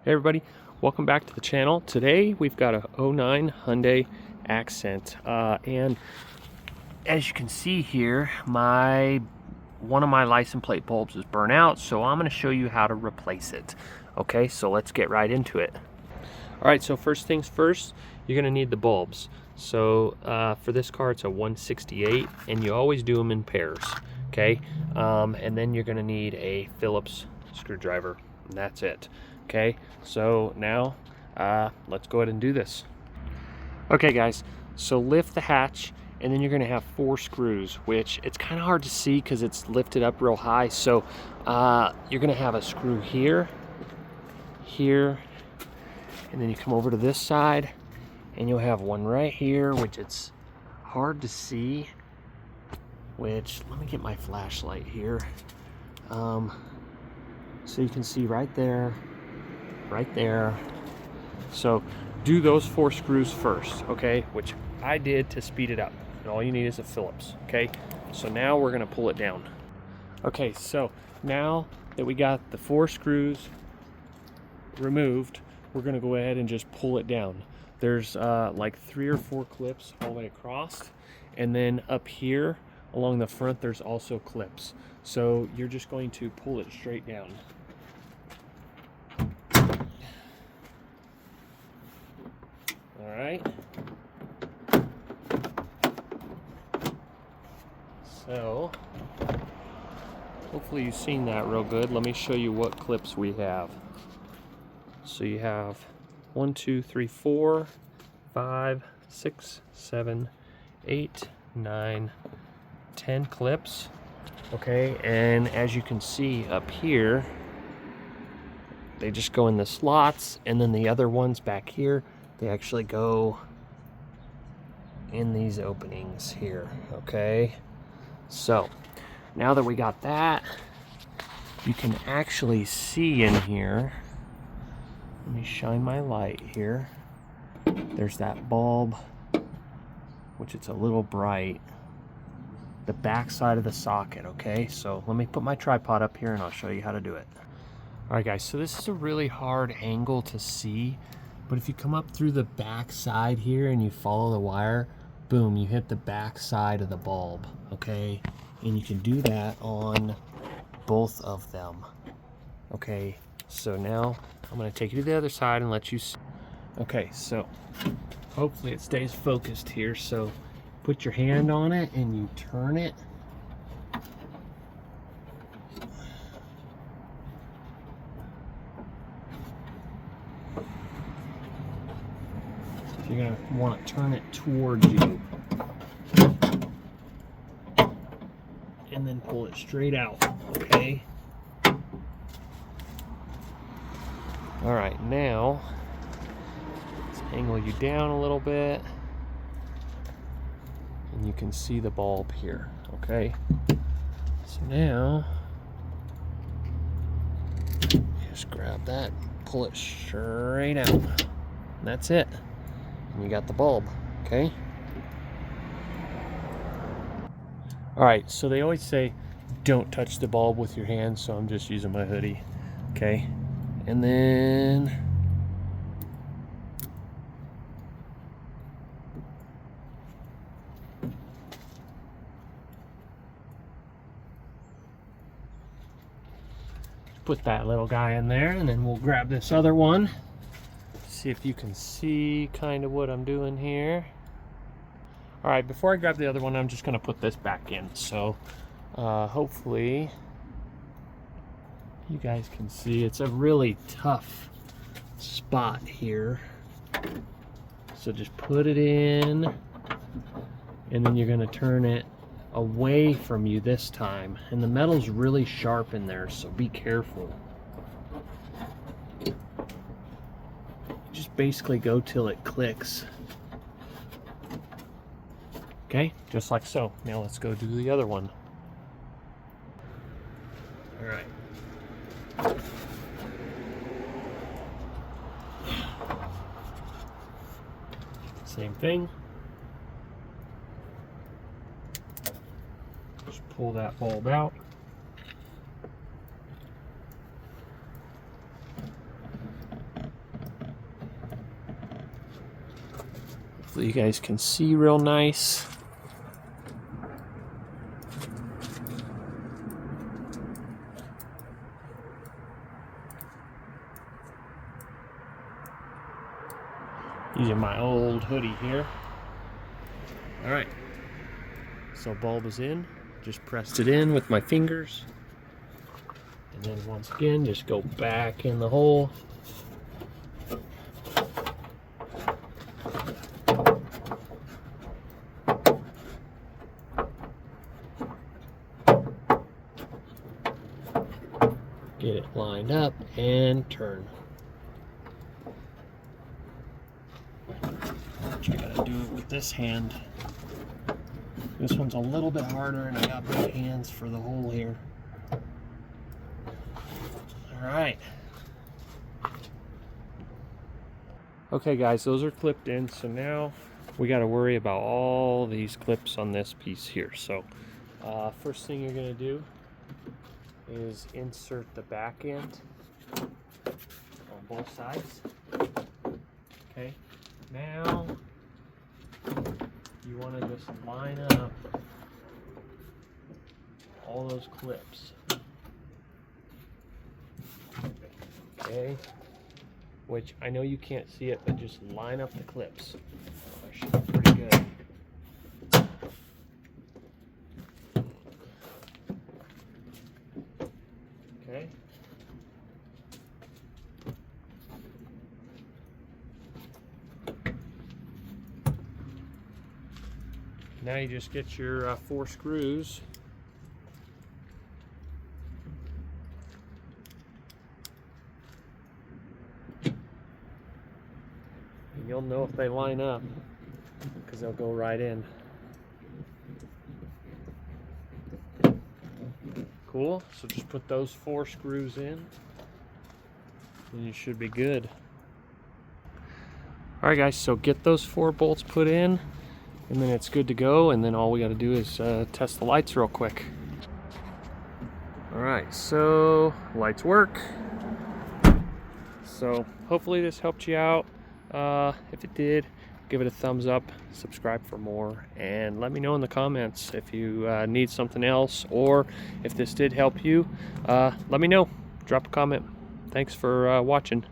Hey everybody, welcome back to the channel. Today we've got a 09 Hyundai Accent, and as you can see here, one of my license plate bulbs is burnt out, so I'm going to show you how to replace it. Okay, so let's get right into it. Alright, so first things first, you're going to need the bulbs. So for this car it's a 168, and you always do them in pairs. Okay, and then you're going to need a Phillips screwdriver, and that's it. Okay, so now let's go ahead and do this. Okay guys, so lift the hatch, and then you're going to have 4 screws, which it's kind of hard to see because it's lifted up real high. So you're going to have a screw here, here, and then you come over to this side and you'll have one right here, which it's hard to see, which, let me get my flashlight here, so you can see right there, right there. So do those 4 screws first, okay, which I did to speed it up, and all you need is a Phillips. Okay, so now we're going to pull it down. Okay, so now that we got the 4 screws removed, we're going to go ahead and just pull it down. There's like 3 or 4 clips all the way across, and then up here along the front there's also clips. So you're just going to pull it straight down. All right. So hopefully you've seen that real good. Let me show you what clips we have. So you have 1, 2, 3, 4, 5, 6, 7, 8, 9, 10 clips. Okay, and as you can see up here, they just go in the slots, and then the other ones back here, they actually go in these openings here. Okay, so now that we got that, you can actually see in here. Let me shine my light here. There's that bulb, which it's a little bright, the back side of the socket. Okay, so let me put my tripod up here and I'll show you how to do it. Alright guys, so this is a really hard angle to see, but if you come up through the back side here and you follow the wire, boom, you hit the back side of the bulb. Okay, and you can do that on both of them. Okay, so now I'm going to take you to the other side and let you see. Okay, so hopefully it stays focused here. So put your hand on it and you turn it. You're going to want to turn it towards you. And then pull it straight out, okay? Alright, now let's angle you down a little bit, and you can see the bulb here, okay? So now, just grab that, pull it straight out, and that's it. And you got the bulb, okay? Alright, so they always say don't touch the bulb with your hands, so I'm just using my hoodie, okay? And then put that little guy in there, and then we'll grab this other one. See if you can see kind of what I'm doing here. Alright, before I grab the other one, I'm just going to put this back in. So hopefully you guys can see. It's a really tough spot here. So just put it in, and then you're going to turn it away from you this time. And the metal's really sharp in there, so be careful. Just basically go till it clicks. Okay, just like so. Now let's go do the other one. All right. Same thing. Just pull that bulb out. Hopefully you guys can see real nice. Using my old hoodie here. All right, so bulb is in. Just pressed it in with my fingers. And then once again, just go back in the hole. Get it lined up and turn. I gotta do it with this hand. This one's a little bit harder and I got both hands for the hole here. Alright. Okay guys, those are clipped in, so now we gotta worry about all these clips on this piece here. So first thing you're gonna do is insert the back end on both sides. Okay, now you want to just line up all those clips. Okay, which I know you can't see it, but just line up the clips. That should be pretty good. Okay. Now you just get your 4 screws. And you'll know if they line up because they'll go right in. Cool, so just put those 4 screws in and you should be good. Alright guys, so get those 4 bolts put in and then it's good to go, and then all we got to do is test the lights real quick. Alright, so lights work. So hopefully this helped you out. If it did, give it a thumbs up, subscribe for more, and let me know in the comments if you need something else, or if this did help you, let me know. Drop a comment. Thanks for watching.